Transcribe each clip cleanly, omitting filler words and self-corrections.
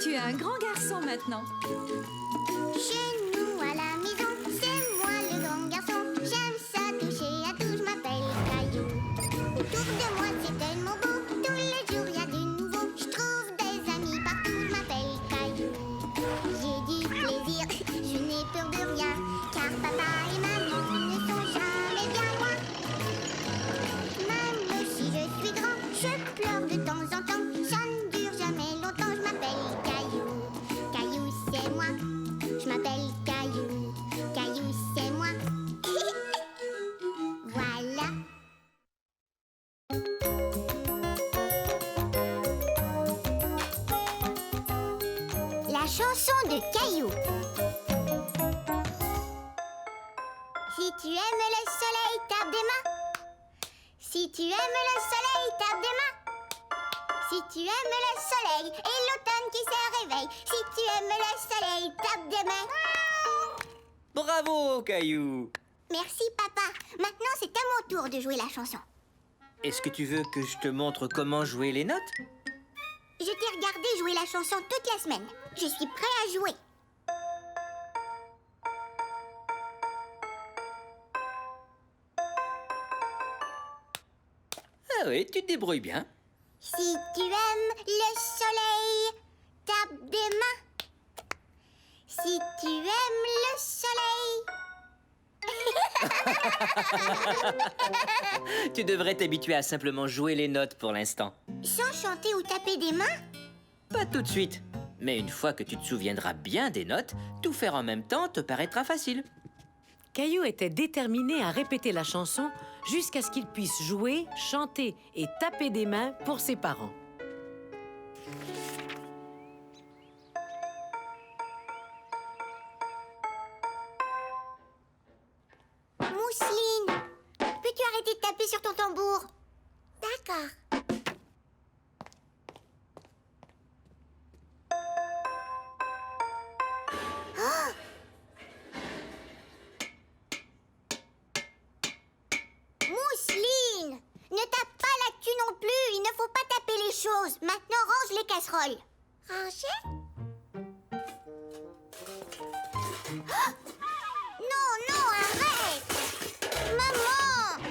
Tu es un grand garçon maintenant. Chez nous à la maison, c'est moi le grand garçon. J'aime ça toucher à tout, je m'appelle Caillou. Autour de moi c'est tellement beau, tous les jours y a du nouveau. Je trouve des amis partout, je m'appelle Caillou. J'ai du plaisir, je n'ai peur de rien, car papa et maman ne sont jamais bien loin. Même si je suis grand, je pleure de temps en temps. Ça ne dure jamais longtemps, je m'appelle Caillou. Caillou c'est moi, je m'appelle Caillou. Caillou c'est moi. Voilà. La chanson de Caillou. Si tu aimes le soleil, tape des mains. Si tu aimes le soleil, tape des mains. Si tu aimes le soleil et l'automne qui se réveille. Si tu aimes le soleil, tape des mains. Bravo, Caillou! Merci papa. Maintenant c'est à mon tour de jouer la chanson. Est-ce que tu veux que je te montre comment jouer les notes? Je t'ai regardé jouer la chanson toute la semaine. Je suis prêt à jouer. Ah oui, tu te débrouilles bien. Si tu aimes le soleil, tape des mains. Si tu aimes le soleil. Tu devrais t'habituer à simplement jouer les notes pour l'instant. Sans chanter ou taper des mains? Pas tout de suite. Mais une fois que tu te souviendras bien des notes, tout faire en même temps te paraîtra facile. Caillou était déterminé à répéter la chanson jusqu'à ce qu'il puisse jouer, chanter et taper des mains pour ses parents. Mousseline, peux-tu arrêter de taper sur ton tambour? D'accord. Oh! Mousseline, ne tape pas là-dessus non plus. Il ne faut pas taper les choses. Maintenant, range les casseroles. Ranger? Oh! Non, non, arrête! Maman!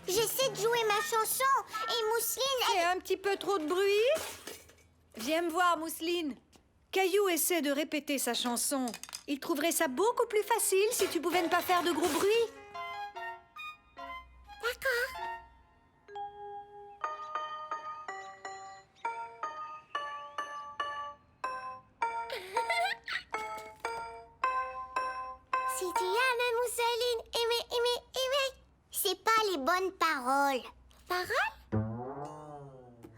J'essaie de jouer ma chanson et Mousseline, C'est un petit peu trop de bruit. Viens me voir, Mousseline. Caillou essaie de répéter sa chanson. Il trouverait ça beaucoup plus facile si tu pouvais ne pas faire de gros bruit. D'accord. Si tu aimes Mousseline, aimer. C'est pas les bonnes paroles. Paroles?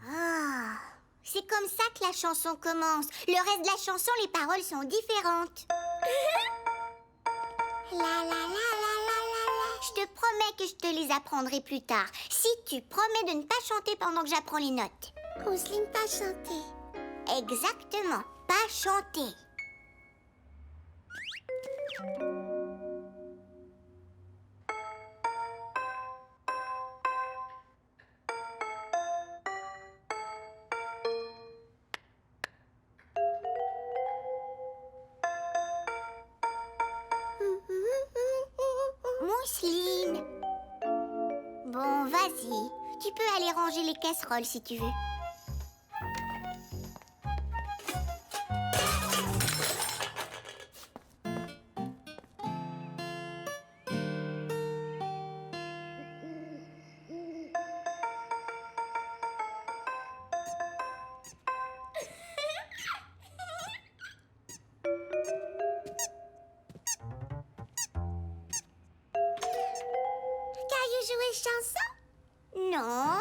Ah, c'est comme ça que la chanson commence. Le reste de la chanson, les paroles sont différentes. La la la la la la la. Je te promets que je te les apprendrai plus tard. Si tu promets de ne pas chanter pendant que j'apprends les notes. Mousseline, pas chanter. Exactement, pas chanter. Mousseline. Bon, vas-y. Tu peux aller ranger les casseroles si tu veux. Caillou jouer chanson? Non.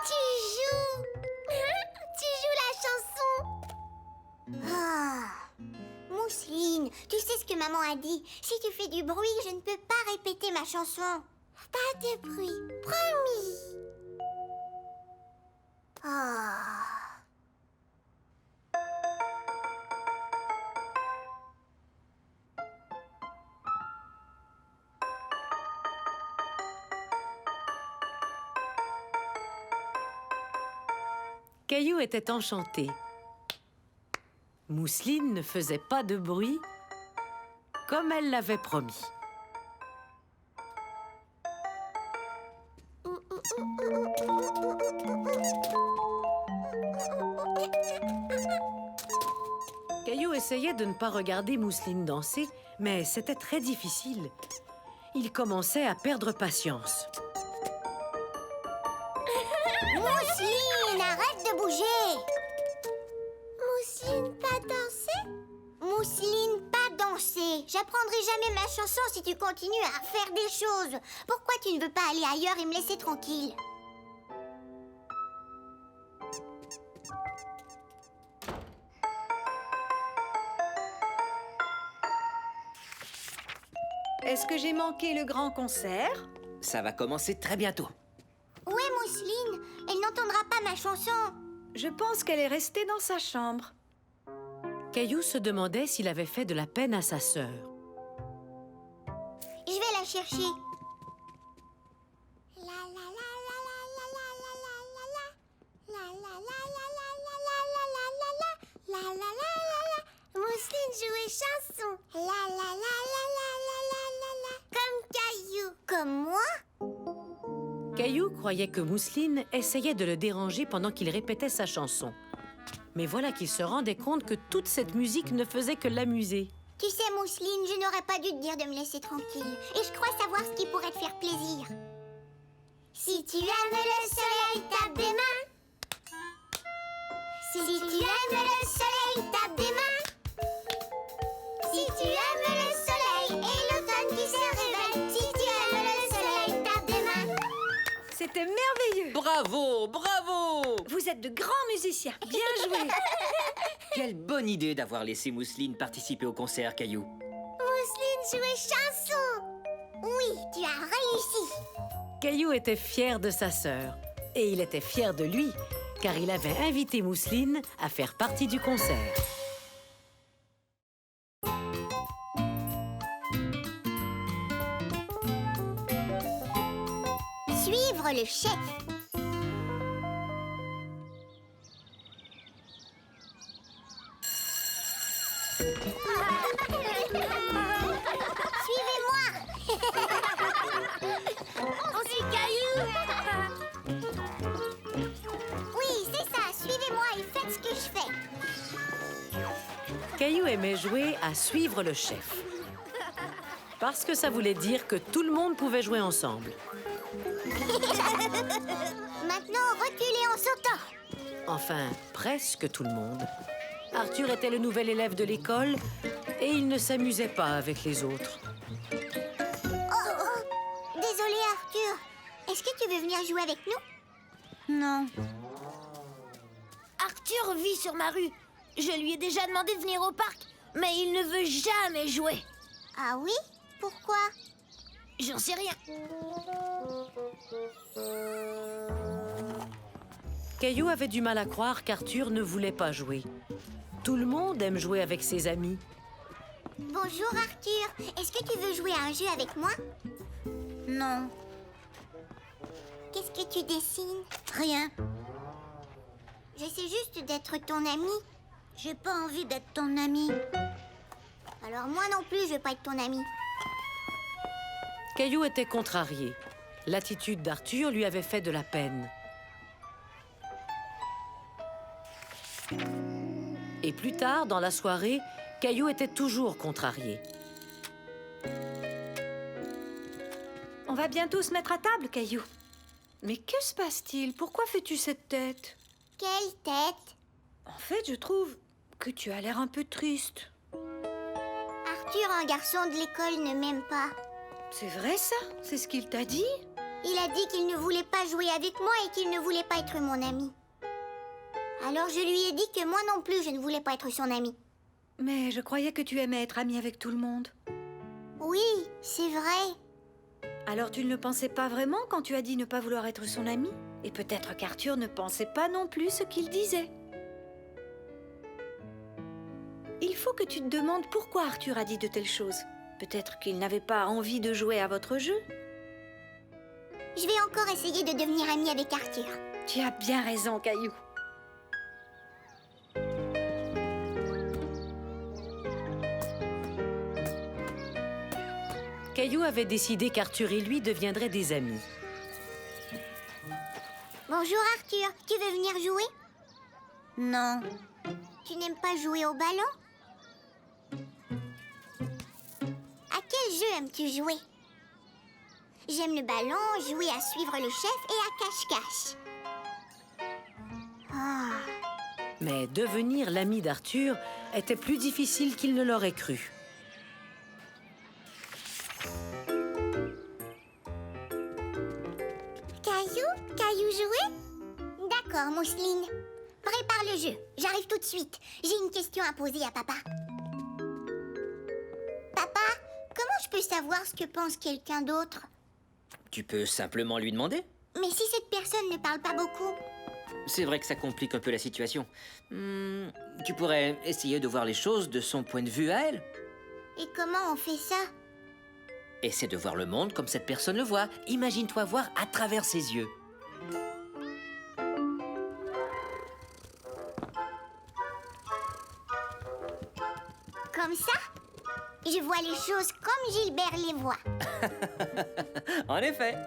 Tu joues. Tu joues la chanson. Ah. Mousseline, tu sais ce que maman a dit. Si tu fais du bruit, je ne peux pas répéter ma chanson. Pas de bruit, promis. Caillou était enchanté. Mousseline ne faisait pas de bruit, comme elle l'avait promis. Caillou essayait de ne pas regarder Mousseline danser, mais c'était très difficile. Il commençait à perdre patience. Mousseline, arrête de bouger! Mousseline, pas danser? Mousseline, pas danser. J'apprendrai jamais ma chanson si tu continues à faire des choses. Pourquoi tu ne veux pas aller ailleurs et me laisser tranquille? Est-ce que j'ai manqué le grand concert? Ça va commencer très bientôt. Où est Mousseline? Elle n'entendra pas ma chanson. Je pense qu'elle est restée dans sa chambre. Caillou se demandait s'il avait fait de la peine à sa sœur. Je vais la chercher. Mousseline jouait chanson. Comme Caillou. Comme moi? Caillou croyait que Mousseline essayait de le déranger pendant qu'il répétait sa chanson. Mais voilà qu'il se rendait compte que toute cette musique ne faisait que l'amuser. Tu sais, Mousseline, je n'aurais pas dû te dire de me laisser tranquille. Et je crois savoir ce qui pourrait te faire plaisir. Si tu aimes le soleil, tape des mains. Si tu aimes le soleil, tape des mains. Si tu aimes le soleil et l'automne qui se réveille. Si tu aimes le soleil, tape des mains. C'était merveilleux! Bravo, bravo! Vous êtes de grands musiciens. Bien joué! Quelle bonne idée d'avoir laissé Mousseline participer au concert, Caillou. Mousseline jouait chanson. Oui, tu as réussi. Caillou était fier de sa sœur. Et il était fier de lui, car il avait invité Mousseline à faire partie du concert. Suivre le chef. Suivez-moi. On suit Caillou. Oui, c'est ça. Suivez-moi et faites ce que je fais. Caillou aimait jouer à suivre le chef. Parce que ça voulait dire que tout le monde pouvait jouer ensemble. Maintenant, reculez en sautant. Enfin, presque tout le monde. Arthur était le nouvel élève de l'école et il ne s'amusait pas avec les autres. Désolé, Arthur. Est-ce que tu veux venir jouer avec nous? Non. Arthur vit sur ma rue. Je lui ai déjà demandé de venir au parc, mais il ne veut jamais jouer. Ah oui? Pourquoi? J'en sais rien. Caillou avait du mal à croire qu'Arthur ne voulait pas jouer. Tout le monde aime jouer avec ses amis. Bonjour, Arthur. Est-ce que tu veux jouer à un jeu avec moi? Non, Qu'est-ce que tu dessines? rien. J'essaie juste d'être ton ami. J'ai pas envie d'être ton ami. Alors moi non plus, je veux pas être ton ami. Caillou était contrarié. L'attitude d'Arthur lui avait fait de la peine. Et plus tard, dans la soirée, Caillou était toujours contrarié. On va bientôt se mettre à table, Caillou. Mais que se passe-t-il? Pourquoi fais-tu cette tête? Quelle tête? En fait, je trouve que tu as l'air un peu triste. Arthur, un garçon de l'école, ne m'aime pas. C'est vrai ça? C'est ce qu'il t'a dit? Il a dit qu'il ne voulait pas jouer avec moi et qu'il ne voulait pas être mon ami. Alors je lui ai dit que moi non plus, je ne voulais pas être son ami. Mais je croyais que tu aimais être ami avec tout le monde. Oui, c'est vrai. Alors tu ne le pensais pas vraiment quand tu as dit ne pas vouloir être son ami? Et peut-être qu'Arthur ne pensait pas non plus ce qu'il disait. Il faut que tu te demandes pourquoi Arthur a dit de telles choses. Peut-être qu'il n'avait pas envie de jouer à votre jeu. Je vais encore essayer de devenir amie avec Arthur. Tu as bien raison, Caillou. Caillou avait décidé qu'Arthur et lui deviendraient des amis. Bonjour Arthur, tu veux venir jouer? Non. Tu n'aimes pas jouer au ballon? À quel jeu aimes-tu jouer? J'aime le ballon, jouer à suivre le chef et à cache-cache. Ah. Mais devenir l'ami d'Arthur était plus difficile qu'il ne l'aurait cru. Caillou jouer? D'accord, Mousseline. Prépare le jeu. J'arrive tout de suite. J'ai une question à poser à papa. Papa, comment je peux savoir ce que pense quelqu'un d'autre? Tu peux simplement lui demander. Mais si cette personne ne parle pas beaucoup? C'est vrai que ça complique un peu la situation. Tu pourrais essayer de voir les choses de son point de vue à elle. Et comment on fait ça? Essaie de voir le monde comme cette personne le voit. Imagine-toi voir à travers ses yeux. Comme ça? Je vois les choses comme Gilbert les voit. En effet.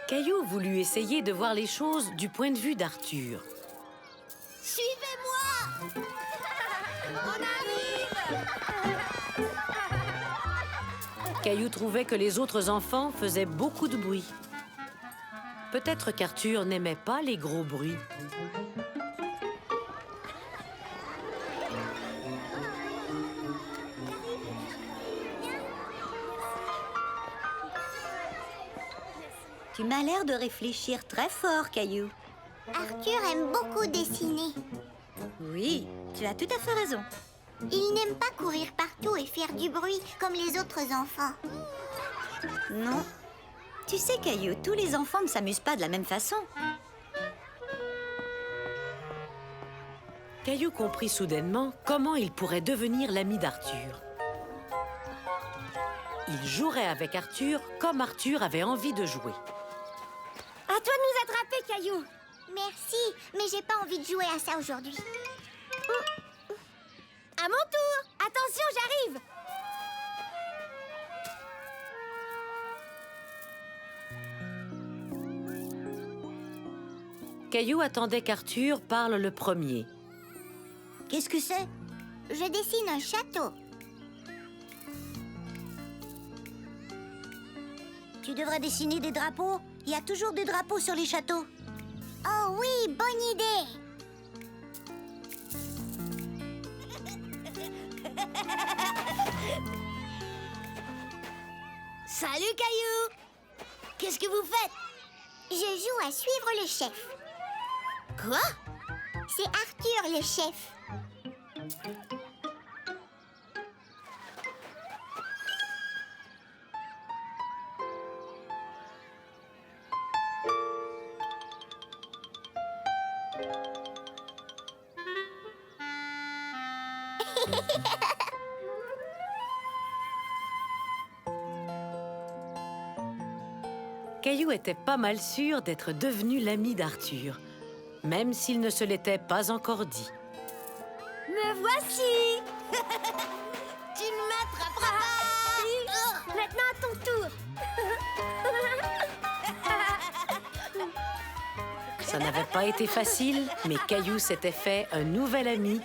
Caillou voulut essayer de voir les choses du point de vue d'Arthur. Suivez-moi! On arrive! Caillou trouvait que les autres enfants faisaient beaucoup de bruit. Peut-être qu'Arthur n'aimait pas les gros bruits. Tu m'as l'air de réfléchir très fort, Caillou. Arthur aime beaucoup dessiner. Oui, tu as tout à fait raison. Il n'aime pas courir partout et faire du bruit comme les autres enfants. Non. Tu sais, Caillou, tous les enfants ne s'amusent pas de la même façon. Caillou comprit soudainement comment il pourrait devenir l'ami d'Arthur. Il jouerait avec Arthur comme Arthur avait envie de jouer. À toi de nous attraper, Caillou! Merci, mais j'ai pas envie de jouer à ça aujourd'hui. À mon tour! Attention, j'arrive! Caillou attendait qu'Arthur parle le premier. Qu'est-ce que c'est? Je dessine un château. Tu devrais dessiner des drapeaux. Il y a toujours des drapeaux sur les châteaux. Oh oui, bonne idée. Salut, Caillou! Qu'est-ce que vous faites? Je joue à suivre le chef. Quoi? C'est Arthur le chef. Caillou était pas mal sûr d'être devenu l'ami d'Arthur, même s'il ne se l'était pas encore dit. Me voici! Tu ne m'attraperas pas! Maintenant à ton tour! Ça n'avait pas été facile, mais Caillou s'était fait un nouvel ami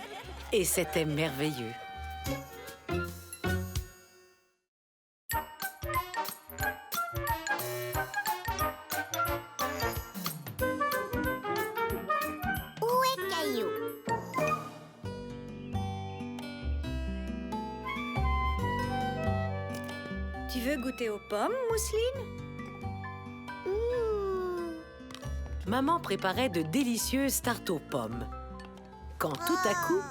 et c'était merveilleux. Où est Caillou? Tu veux goûter aux pommes, Mousseline? Maman préparait de délicieuses tartes aux pommes. Quand tout à coup,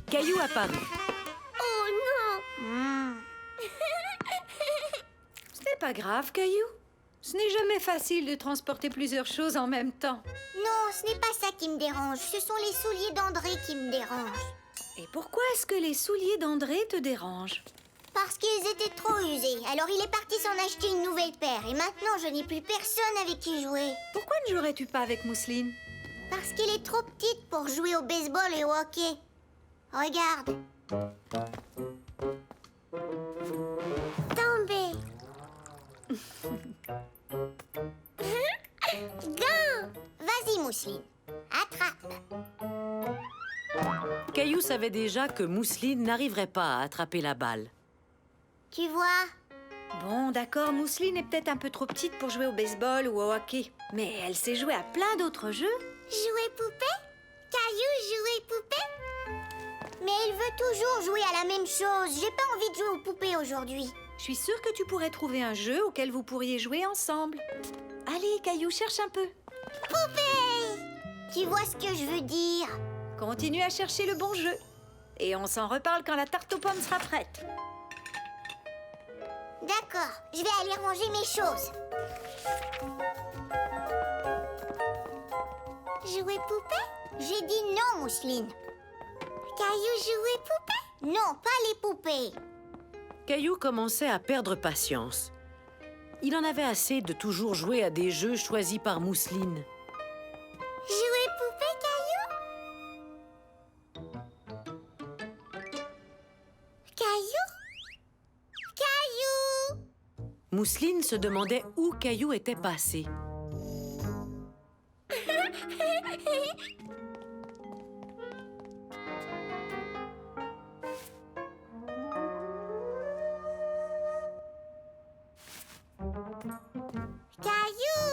Caillou apparut. Oh non! Ce n'est pas grave, Caillou. Ce n'est jamais facile de transporter plusieurs choses en même temps. Non, ce n'est pas ça qui me dérange. Ce sont les souliers d'André qui me dérangent. Et pourquoi est-ce que les souliers d'André te dérangent? Parce qu'ils étaient trop usés. Alors il est parti s'en acheter une nouvelle paire. Et maintenant, je n'ai plus personne avec qui jouer. Pourquoi ne jouerais-tu pas avec Mousseline? Parce qu'elle est trop petite pour jouer au baseball et au hockey. Regarde. Tombé. Gant. Vas-y, Mousseline. Attrape. Caillou savait déjà que Mousseline n'arriverait pas à attraper la balle. Tu vois? Bon, d'accord, Mousseline est peut-être un peu trop petite pour jouer au baseball ou au hockey. Mais elle sait jouer à plein d'autres jeux. Jouer poupée? Caillou, jouer poupée? Mais il veut toujours jouer à la même chose. J'ai pas envie de jouer aux poupées aujourd'hui. Je suis sûre que tu pourrais trouver un jeu auquel vous pourriez jouer ensemble. Allez, Caillou, cherche un peu. Poupée! Tu vois ce que je veux dire? Continue à chercher le bon jeu. Et on s'en reparle quand la tarte aux pommes sera prête. D'accord, je vais aller ranger mes choses. Jouer poupée? J'ai dit non, Mousseline. Caillou, jouer poupée? Non, pas les poupées. Caillou commençait à perdre patience. Il en avait assez de toujours jouer à des jeux choisis par Mousseline. Jouer poupée, Caillou? Caillou? Caillou! Mousseline se demandait où Caillou était passé. Caillou?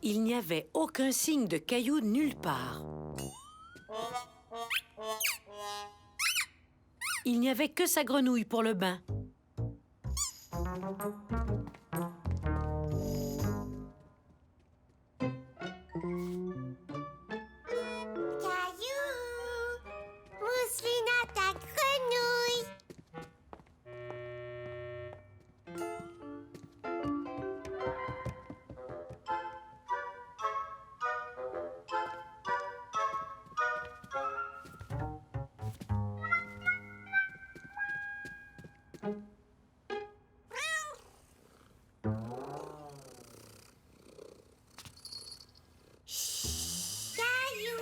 Il n'y avait aucun signe de Caillou nulle part. Il n'y avait que sa grenouille pour le bain. Caillou! Mousseline a ta grenouille! Caillou!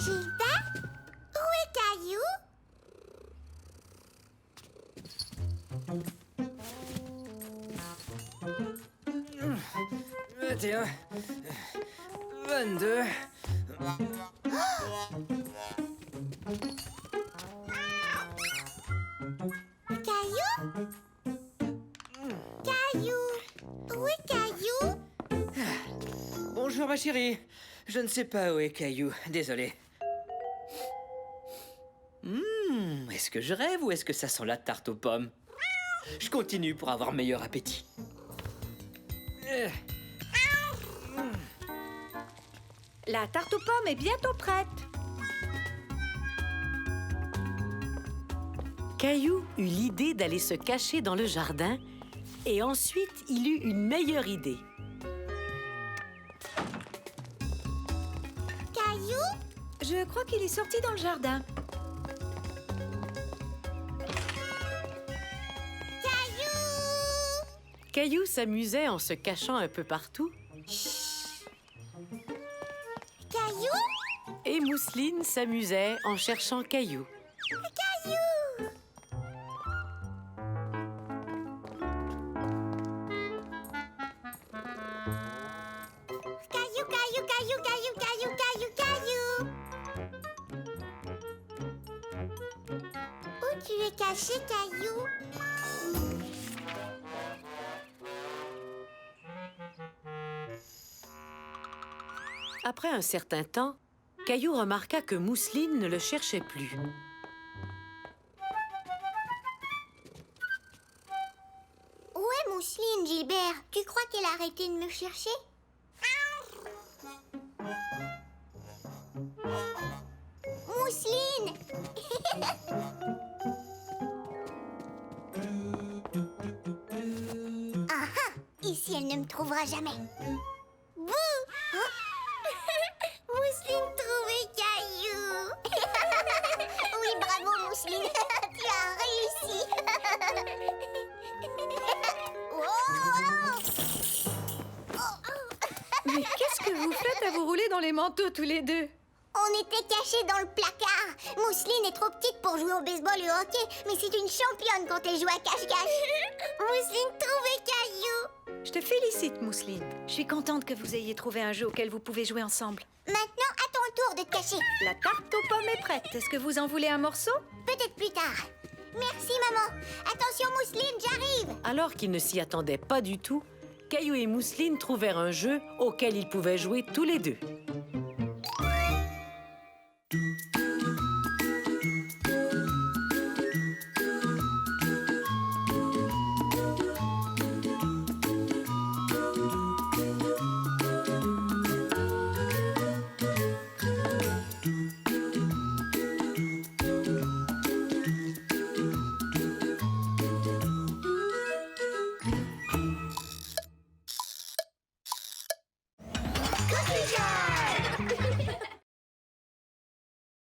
Gilbert? Où est Caillou? Vingt-et-un, 22. Caillou? Caillou? Où est Caillou? Bonjour ma chérie. Je ne sais pas où est Caillou, désolé. Est-ce que je rêve ou est-ce que ça sent la tarte aux pommes? Je continue pour avoir meilleur appétit. La tarte aux pommes est bientôt prête. Caillou eut l'idée d'aller se cacher dans le jardin et ensuite il eut une meilleure idée. Caillou? Je crois qu'il est sorti dans le jardin. Caillou? Caillou s'amusait en se cachant un peu partout Caillou? et Mousseline s'amusait en cherchant Caillou. Caillou? Caillou, caillou, caillou, caillou, caillou, caillou, caillou. Où tu es caché, Caillou? Après un certain temps, Caillou remarqua que Mousseline ne le cherchait plus. Où est Mousseline, Gilbert? Tu crois qu'elle a arrêté de me chercher? Mousseline! Ici, elle ne me trouvera jamais. Bouh! Mousseline trouvait Caillou. Oui, bravo, Mousseline. Tu as réussi. Mais qu'est-ce que vous faites à vous rouler dans les manteaux tous les deux? On était cachés dans le placard. Mousseline est trop petite pour jouer au baseball et au hockey, mais c'est une championne quand elle joue à cache-cache. Mousseline trouvait Caillou. Je te félicite, Mousseline. Je suis contente que vous ayez trouvé un jeu auquel vous pouvez jouer ensemble. Maintenant, à ton tour de te cacher. La tarte aux pommes est prête. Est-ce que vous en voulez un morceau? Peut-être plus tard. Merci, maman. Attention, Mousseline, j'arrive. Alors qu'ils ne s'y attendaient pas du tout, Caillou et Mousseline trouvèrent un jeu auquel ils pouvaient jouer tous les deux.